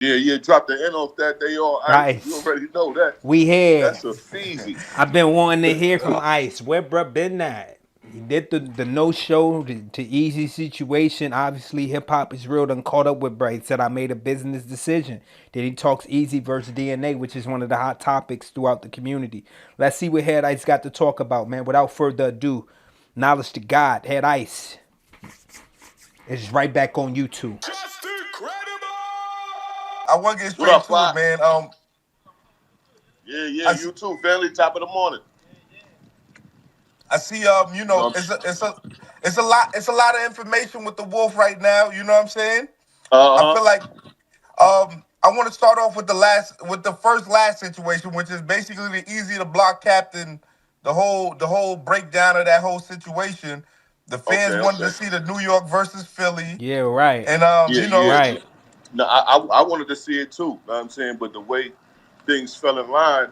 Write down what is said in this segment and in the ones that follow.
Yeah, yeah, drop the N off that. They all ice. You Ice. already know that. We here. That's a feezy. I've been wanting to hear from Ice. Where bruh been at? He did the no show to Easy situation. Obviously, hip hop is real. Done caught up with bruh. He said I made a business decision. Then he talks Easy versus DNA, which is one of the hot topics throughout the community. Let's see what Head Ice got to talk about, man. Without further ado, knowledge to God. Head Ice is right back on YouTube. Just incredible. I want to get What straight up, to it, Fi? man. Yeah, yeah, I, you too, family. Top of the morning. I see. You know, It's a lot of information with the wolf right now. You know what I'm saying? I uh huh. feel like I want to start off with the first last situation, which is basically the Easy to block captain. The whole breakdown of that whole situation. The fans Okay, wanted okay. to see the New York versus Philly, Yeah, right. and Yeah, yeah. Right. No, I wanted to see it too. Know what I'm saying, but the way things fell in line,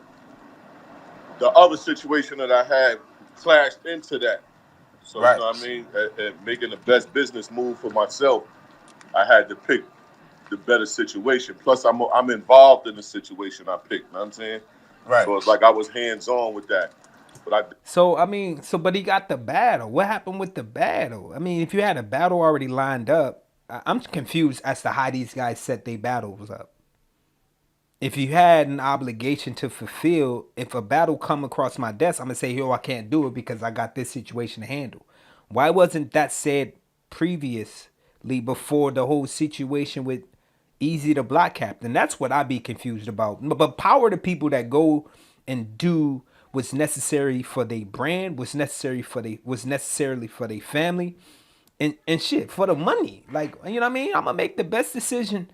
the other situation that I had clashed into that. So you right. know what I mean, and making the best business move for myself, I had to pick the better situation. Plus, I'm involved in the situation I picked. Know what I'm saying, Right. so it's like I was hands on with that. But I So I mean, but he got the battle. What happened with the battle? I mean, if you had a battle already lined up, I'm confused as to how these guys set their battles up. If you had an obligation to fulfill, if a battle come across my desk, I'm gonna say, yo, I can't do it because I got this situation to handle. Why wasn't that said previously before the whole situation with Easy to block captain? That's what I be confused about. But power to people that go and do what's necessary for their brand, what's necessarily for their family, and shit for the money. Like, you know what I mean? I'm gonna make the best decision,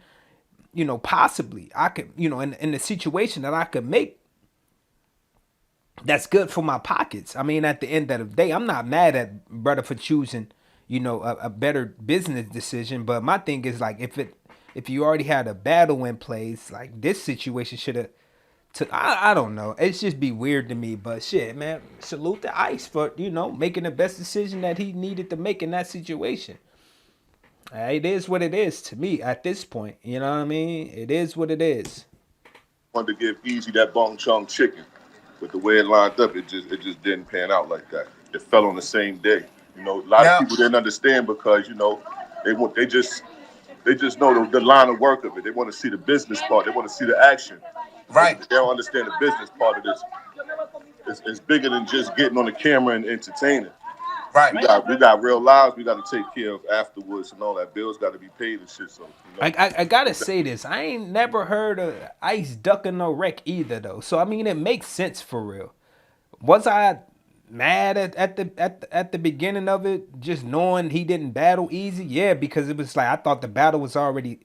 possibly I could, in the situation that I could make that's good for my pockets. I mean, at the end of the day, I'm not mad at brother for choosing, a better business decision. But my thing is like, if you already had a battle in place, like this situation should have. I don't know. It's just be weird to me, but shit, man. Salute to Ice for making the best decision that he needed to make in that situation. It is what it is to me at this point. You know what I mean? It is what it is. wanted to give Easy that bong chong chicken, but the way it lined up, it just didn't pan out like that. It fell on the same day. You know, a lot of Now, people didn't understand because they just know the line of work of it. They want to see the business part. They want to see the action. right, They don't understand the business part of this. It's bigger than just getting on the camera and entertaining. right. We got real lives we got to take care of afterwards and all that. Bills got to be paid and shit. So I gotta say this. I ain't never heard of Ice ducking no wreck either though. So I mean, it makes sense for real. Was I mad at the beginning of it, just knowing he didn't battle Easy? Yeah, because it was like I thought the battle was already,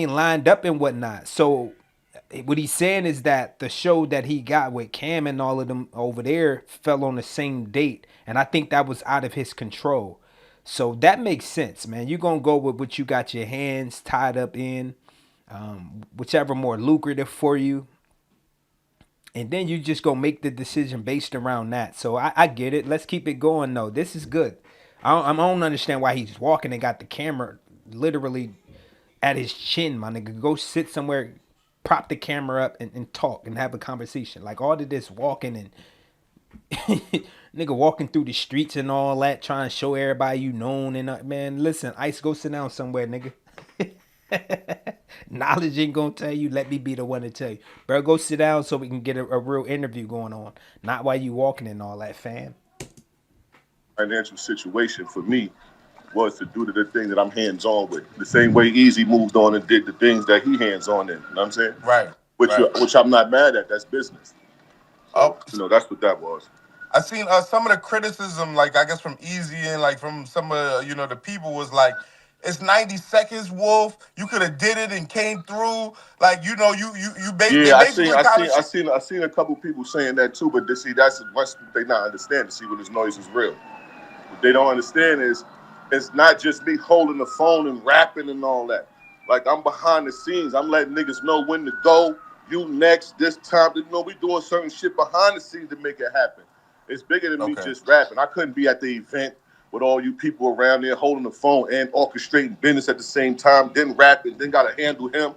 lined up and whatnot. So what he's saying is that the show that he got with Cam and all of them over there fell on the same date, and I think that was out of his control. So that makes sense, man. You're gonna go with what you got your hands tied up in, whichever more lucrative for you, and then you just gonna make the decision based around that. So I get it. Let's keep it going though. This is good. I don't understand why he's walking and got the camera literally at his chin, my nigga. Go sit somewhere, prop the camera up, and talk and have a conversation. Like all of this walking and nigga walking through the streets and all that, trying to show everybody you known and man, listen, Ice, go sit down somewhere, nigga. Knowledge ain't gonna tell you. Let me be the one to tell you, bro. Go sit down so we can get a real interview going on. Not while you walking and all that, fam. financial situation for me was to do the thing that I'm hands on with. The same way Easy moved on and did the things that he hands on in. You know what I'm saying? Right, Which right. which I'm not mad at. That's business. So Oh, that's what that was. I seen some of the criticism, like I guess from Easy and like from some of the people was like, it's 90 seconds, Wolf. You could have did it and came through. Like they Yeah, basically kind of I seen a couple people saying that too. But see, that's what they not understand. To see when this noise is real. What they don't understand is it's not just me holding the phone and rapping and all that. Like I'm behind the scenes. I'm letting niggas know when to go. You next, this time. We doing certain shit behind the scenes to make it happen. It's bigger than me okay. just rapping. I couldn't be at the event with all you people around there holding the phone and orchestrating business at the same time, then rapping, then gotta handle him,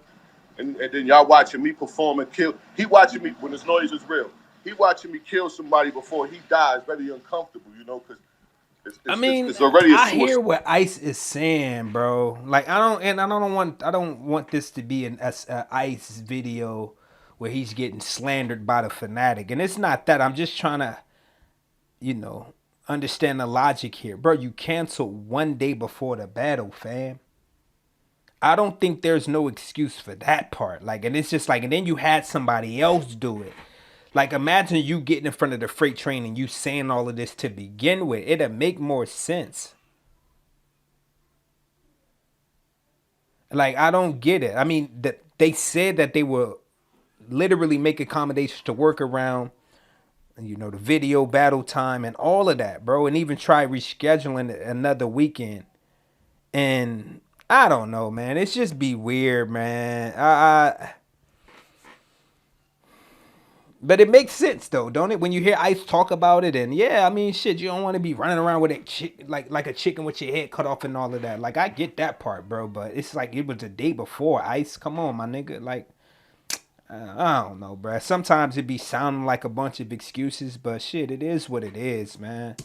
and then y'all watching me perform and kill. He watching me when this noise is real. He watching me kill somebody before he dies, very uncomfortable, because I mean, it's already a I hear suicide. what Ice is saying, bro. Like I don't want this to be a Ice video where he's getting slandered by the fanatic, and it's not that. I'm just trying to, you know, understand the logic here, bro. You canceled 1 day before the battle, fam. I don't think there's no excuse for that part. Like, and it's just like, and then you had somebody else do it. Like, imagine you getting in front of the freight train and you saying all of this to begin with. It'd make more sense. Like, I don't get it. I mean, they said that they will literally make accommodations to work around, the video battle time and all of that, bro, and even try rescheduling another weekend. And I don't know, man. It's just be weird, man. But it makes sense though, don't it? When you hear Ice talk about it, and yeah, I mean, shit, you don't want to be running around with like a chicken with your head cut off and all of that. Like I get that part, bro, but it's like it was the day before. Ice, come on, my nigga. Like I don't know, bro. Sometimes it be sounding like a bunch of excuses, but shit, it is what it is, man.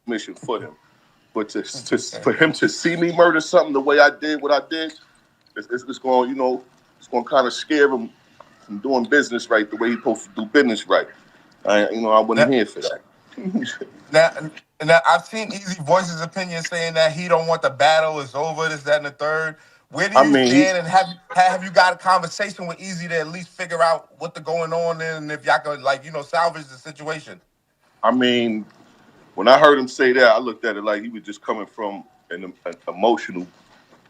Mission for him. But for him to see me murder something the way I did what I did, it's going it's going to kind of scare him from doing business right the way he's supposed to do business right. I wasn't Now, here for that. now, now, I've seen Easy voice his opinion saying that he don't want the battle. It's over. This, that, and the third. Where do I you mean, stand? And have you got a conversation with Easy to at least figure out what the going on and if y'all could salvage the situation? I mean, when I heard him say that, I looked at it like he was just coming from an emotional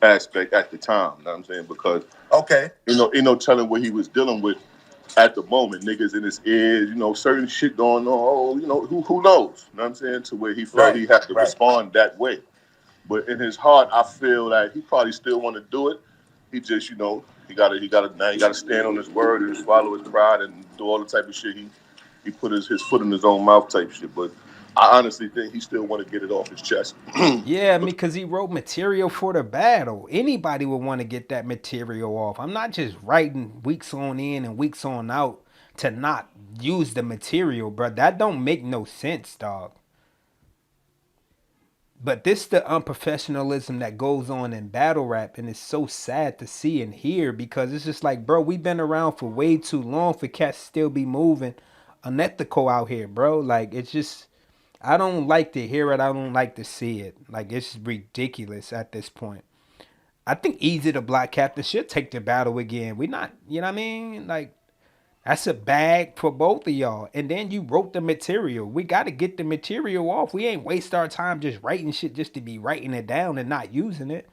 aspect at the time. You know what I'm saying? Because Okay. telling what he was dealing with at the moment, niggas in his ears, certain shit going on. Oh, who knows? You know what I'm saying? To where he felt Right. he had to Right. respond that way. But in his heart, I feel that he probably still want to do it. He just, he gotta stand on his word and swallow his pride and do all the type of shit he put his foot in his own mouth type shit. But I honestly think he still want to get it off his chest. Yeah, I mean, because he wrote material for the battle. Anybody would want to get that material off. I'm not just writing weeks on in and weeks on out to not use the material, bro. That don't make no sense, dog. But this the unprofessionalism that goes on in battle rap, and it's so sad to see and hear because it's just like, bro, we've been around for way too long for cats to still be moving unethical out here, bro. Like it's just, I don't like to hear it. I don't like to see it. Like it's ridiculous at this point. I think Easy the Black Captain should take the battle again. We not, you know what I mean? Like that's a bag for both of y'all. And then you wrote the material. We got to get the material off. We ain't waste our time just writing shit just to be writing it down and not using it.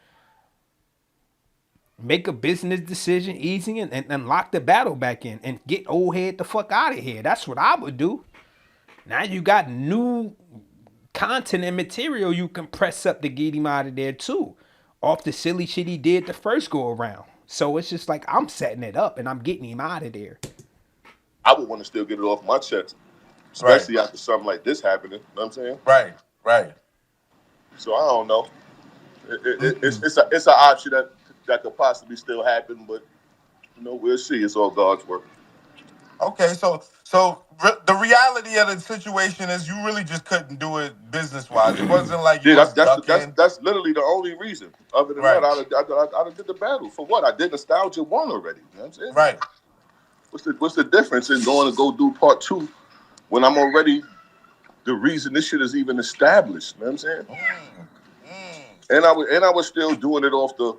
Make a business decision easy and lock the battle back in and get old head the fuck out of here. That's what I would do. Now you got new content and material you can press up to get him out of there too. Off the silly shit he did the first go around. So it's just like I'm setting it up and I'm getting him out of there. I would want to still get it off my chest, Right. especially after something like this happening. You know what I'm saying? Right. Right. So I don't know. It's Mm-mm. it's an option that could possibly still happen, but we'll see. It's all God's work. Okay, the reality of the situation is you really just couldn't do it business wise. It wasn't like you Yeah, was that's ducking. that's literally the only reason. Other than that, Right, I'd have did the battle for what? I did nostalgia one already. You know what I'm saying? right. What's the difference in going to go do part two when I'm already the reason this shit is even established? You know what I'm saying? Mm, mm. And I was still doing it off the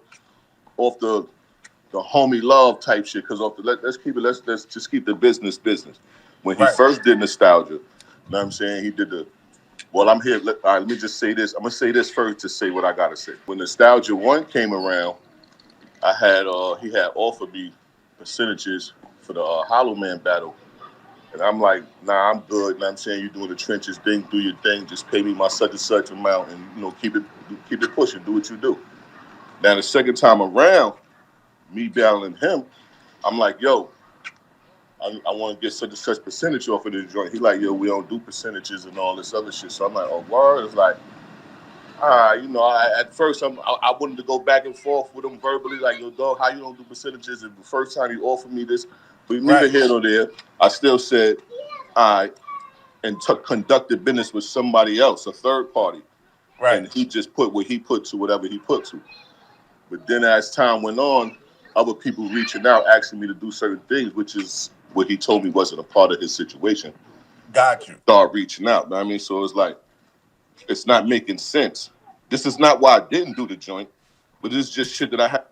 homie love type shit because let's just keep the business. When he Right. first did nostalgia, you know what I'm saying? He did the well, I'm here. All right, let me just say this. I'm gonna say this first to say what I gotta say. When Nostalgia One came around, I had he had offered me percentages for the Hollow Man battle, and I'm like, nah, I'm good. And I'm saying you doing the trenches thing, do your thing. Just pay me my such and such amount, and keep it pushing. Do what you do. Now the second time around, me battling him, I'm like, yo, I want to get such and such percentage off of this joint. He like, yo, we don't do percentages and all this other shit. So I'm like, oh, word. It's like, At first I wanted to go back and forth with him verbally, like, yo, dog, how you don't do percentages? And the first time he offered me this, but neither Right. here nor there. I still said, all right, and conducted business with somebody else, a third party, Right. and he just put what he put to whatever he put to. But then as time went on, other people reaching out, asking me to do certain things, which is what he told me wasn't a part of his situation. Got you. Start reaching out. Know what I mean, so it's like it's not making sense. This is not why I didn't do the joint, but it's just shit that I had.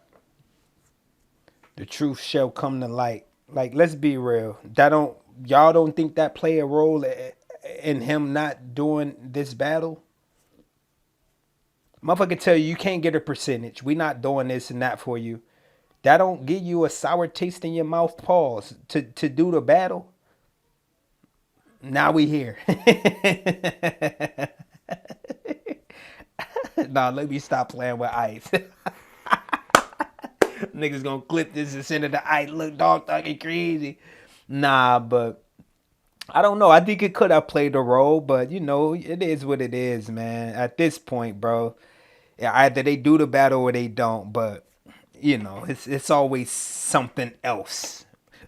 The truth shall come to light. Like, let's be real. That don't y'all don't think that play a role in him not doing this battle? Motherfucker tell you can't get a percentage. We not doing this and that for you. That don't give you a sour taste in your mouth. Pause to do the battle. Now we here. Nah, let me stop playing with ice. Niggas gonna clip this and send it to ice. Look, dog talking crazy. Nah, but I don't know. I think it could have played a role, but it is what it is, man. At this point, bro, yeah, either they do the battle or they don't. But it's always something else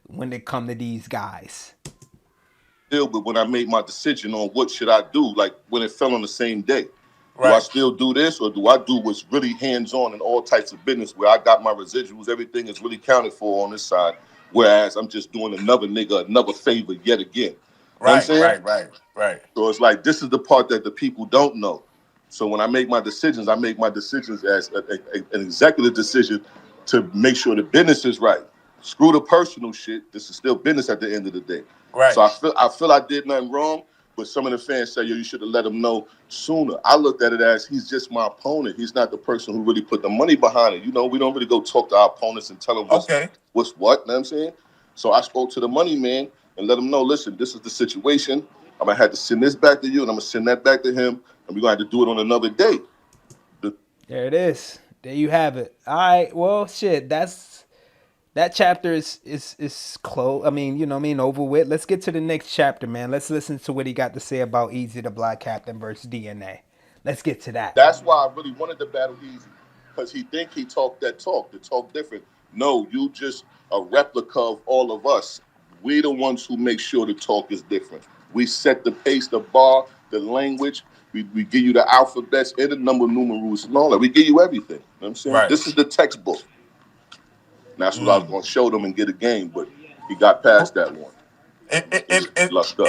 when it come to these guys. Still, but when I made my decision on what should I do, like when it fell on the same day, do I Right. still do this or do I do what's really hands on in all types of business where I got my residuals, everything is really counted for on this side, whereas I'm just doing another nigga another favor yet again. You know what I'm Right. saying? Right. Right. Right. So it's like this is the part that the people don't know. So when I make my decisions, I make my decisions as an executive decision to make sure the business is right. Screw the personal shit. This is still business at the end of the day. So Right. I feel I did nothing wrong, but some of the fans say, yo, you should have let him know sooner. I looked at it as he's just my opponent. He's not the person who really put the money behind it. We don't really go talk to our opponents and tell them Okay. what's what. You know what I'm saying? So I spoke to the money man and let him know, listen, this is the situation. I'm gonna have to send this back to you, and I'm gonna send that back to him, and we're gonna have to do it on another day. The There it is. There you have it. All right. Well, shit. That chapter is close. I mean, over with. Let's get to the next chapter, man. Let's listen to what he got to say about Easy the Black Captain versus DNA. Let's get to that. That's why I really wanted to battle Easy, because he think he talked that talk, the talk different. No, you just a replica of all of us. We the ones who make sure the talk is different. We set the pace, the bar, the language. We give you the alphabets and the number numerals and all that. We give you everything. You know what I'm saying? Right. This is the textbook. And that's what I was Mm. going to show them and get a game, but he got past that one. If if He if, if, lucked up.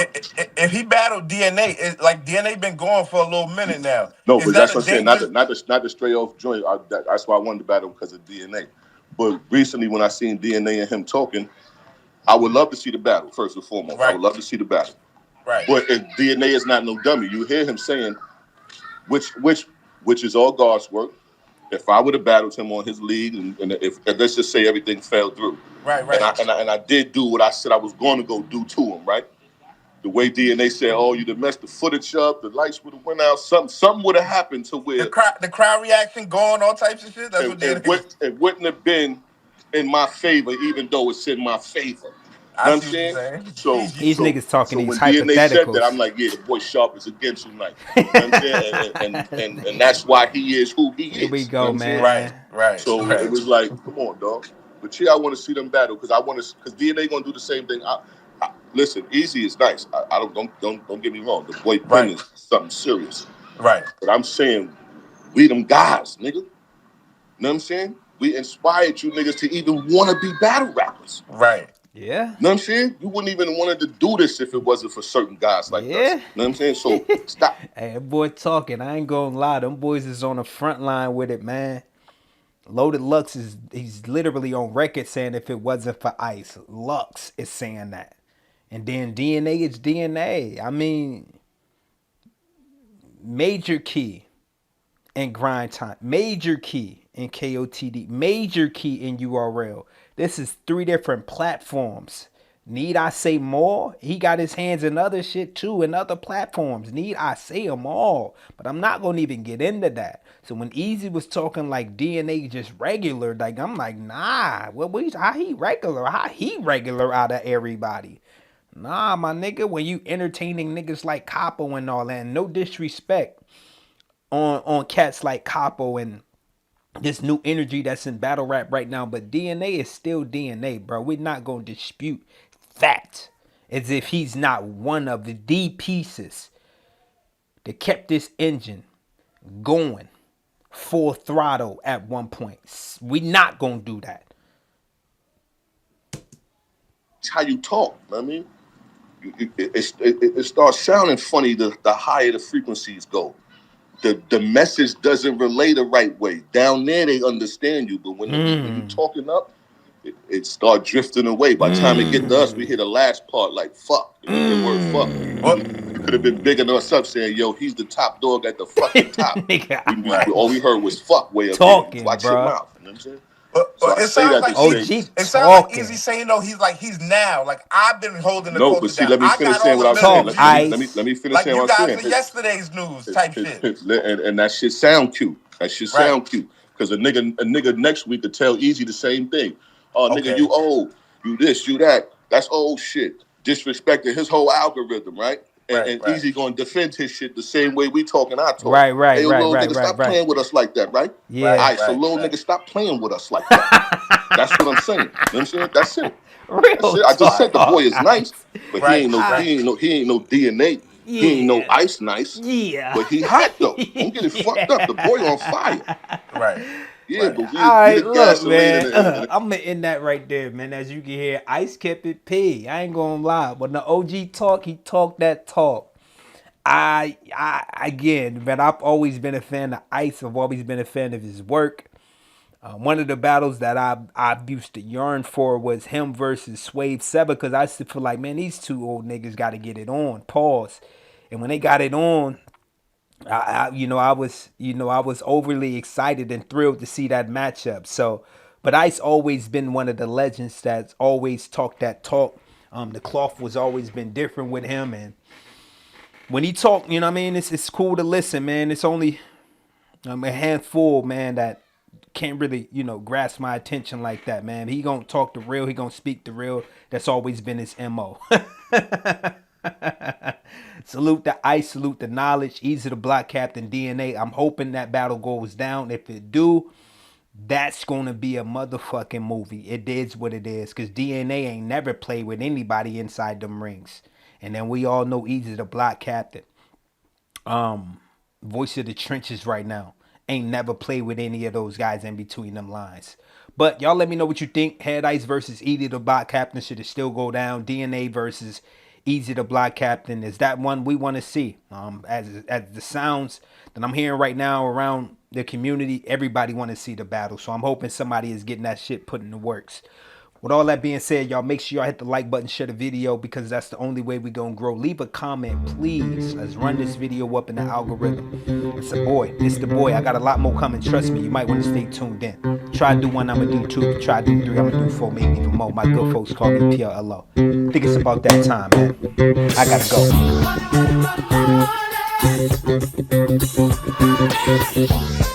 if he battled DNA, it's like DNA been going for a little minute now. No, Is but that that's a what I'm saying. Not the dangerous? not the not the straight off joint. That's why I wanted to battle him because of DNA. But recently, when I seen DNA and him talking, I would love to see the battle. First and foremost, I Right. would love to see the battle. Right. But if DNA is not no dummy, you hear him saying, which is all God's work. If I would have battled him on his league, and if let's just say everything fell through, Right. and Right. I did do what I said I was going to go do to him, right? The way DNA said, "Oh, you'd have messed the footage up, the lights would have went out, something would have happened to where The crowd reaction going, all types of shit. That's what it, DNA. it wouldn't have been in my favor, even though it's in my favor." I Know what I'm see what you're saying? saying. So, Easy. These so, niggas talking so these when DNA said that, I'm hypotheticals. like, yeah, the boy Sharp is against you tonight. You know what I'm saying? And that's why he is who he Here we is. You know what go, I'm saying? Right. man. Right. So it Right. was like, come on, dog. But yeah, I want to see them battle because because DNA gonna do the same thing. Listen, Easy is nice. I don't get me wrong. The boy pen Right. is something serious. Right. But I'm saying we them guys, nigga. You know what I'm saying? We inspired you niggas to even want to be battle rappers. Right. Yeah. You know what I'm saying? You wouldn't even wanted to do this if it wasn't for certain guys like us. Yeah. You know what I'm saying? So stop. Hey, that boy talking. I ain't gonna lie. Them boys is on the front line with it, man. Loaded Lux he's literally on record saying if it wasn't for Ice, Lux is saying that. And then DNA is DNA. I mean, major key in grind time, major key in KOTD, major key in URL. This is three different platforms. Need I say more? He got his hands in other shit too, in other platforms. Need I say them all? But I'm not gonna even get into that. So when Easy was talking like DNA just regular, like I'm like, nah, how he regular? How he regular out of everybody? Nah, my nigga, when you entertaining niggas like Capo and all that, and no disrespect. on cats like Capo and this new energy that's in battle rap right now, but DNA is still DNA, bro. We're not gonna dispute that. As if he's not one of the pieces that kept this engine going full throttle at one point. We not gonna do that. It's how you talk. I mean, it starts sounding funny the higher the frequencies go. The message doesn't relay the right way. Down there they understand you, but when you talking up, it start drifting away. By the time it get to us, we hear the last part like fuck. The word fuck. You could have been bigging us up saying, yo, he's the top dog at the fucking top. Nigga, All we heard was fuck way up talking, here. Watch bro. your mouth. You know what I'm saying? But So I it say sounds that like to say, it sounds like Eazy saying though he's now like I've been holding the no, but culture see, down. let me I finish got saying all what I the was saying. millions. Let me finish Like saying you what I was guys saying. are yesterday's news type shit. And that shit sound cute. That shit sound cute. Because a nigga next week could tell Eazy the same thing. Oh, nigga, you old. You this, you that. That's old shit. Disrespecting his whole algorithm, right? And Eazy gonna defend his shit the same way we talking our talk. Right, hey, little nigga, stop playing with us like that, right? Yeah. All right, so little nigga, stop playing with us like that. That's what I'm saying. You know what I'm saying? That's it. Real I just said the boy is guys. nice, but he ain't no DNA. Yeah. He ain't no ice nice. Yeah. But he hot though. Don't get it fucked up. The boy on fire. Right. Yeah, but we All right, the look, gasoline man. I'm gonna end that right there, man. As you can hear, Ice kept it P. I ain't gonna lie. When the OG talk, he talked that talk. I again, man, I've always been a fan of Ice. I've always been a fan of his work. One of the battles that I used to yearn for was him versus Swave Seba, because I used to feel like, man, these two old niggas got to get it on. Pause. And when they got it on, I was overly excited and thrilled to see that matchup. So, but Ice always been one of the legends that's always talked that talk. The cloth was always been different with him, and when he talk, you know what I mean, it's cool to listen, man. It's only a handful, man, that can't really, grasp my attention like that, man. He gonna talk the real. He gonna speak the real. That's always been his MO. Salute the Ice, salute the knowledge. Eazy the Block Captain DNA. I'm hoping that battle goes down. If it do, that's gonna be a motherfucking movie. It is what it is, cause DNA ain't never played with anybody inside them rings. And then we all know Eazy the Block Captain. Voice of the trenches right now. Ain't never played with any of those guys in between them lines. But y'all let me know what you think. Head Ice versus Eazy the Block Captain. Should it still go down? DNA versus Eazy the Block Captain. Is that one we want to see? As the sounds that I'm hearing right now around the community, everybody want to see the battle. So I'm hoping somebody is getting that shit put in the works. With all that being said, y'all make sure y'all hit the like button, share the video, because that's the only way we gonna grow. Leave a comment, please. Let's run this video up in the algorithm. It's the boy. It's the boy. I got a lot more coming. Trust me, you might want to stay tuned in. Try to do one, I'm gonna do two. Try to do three, I'm gonna do four, maybe even more. My good folks call me PLO. I think it's about that time, man. I gotta go.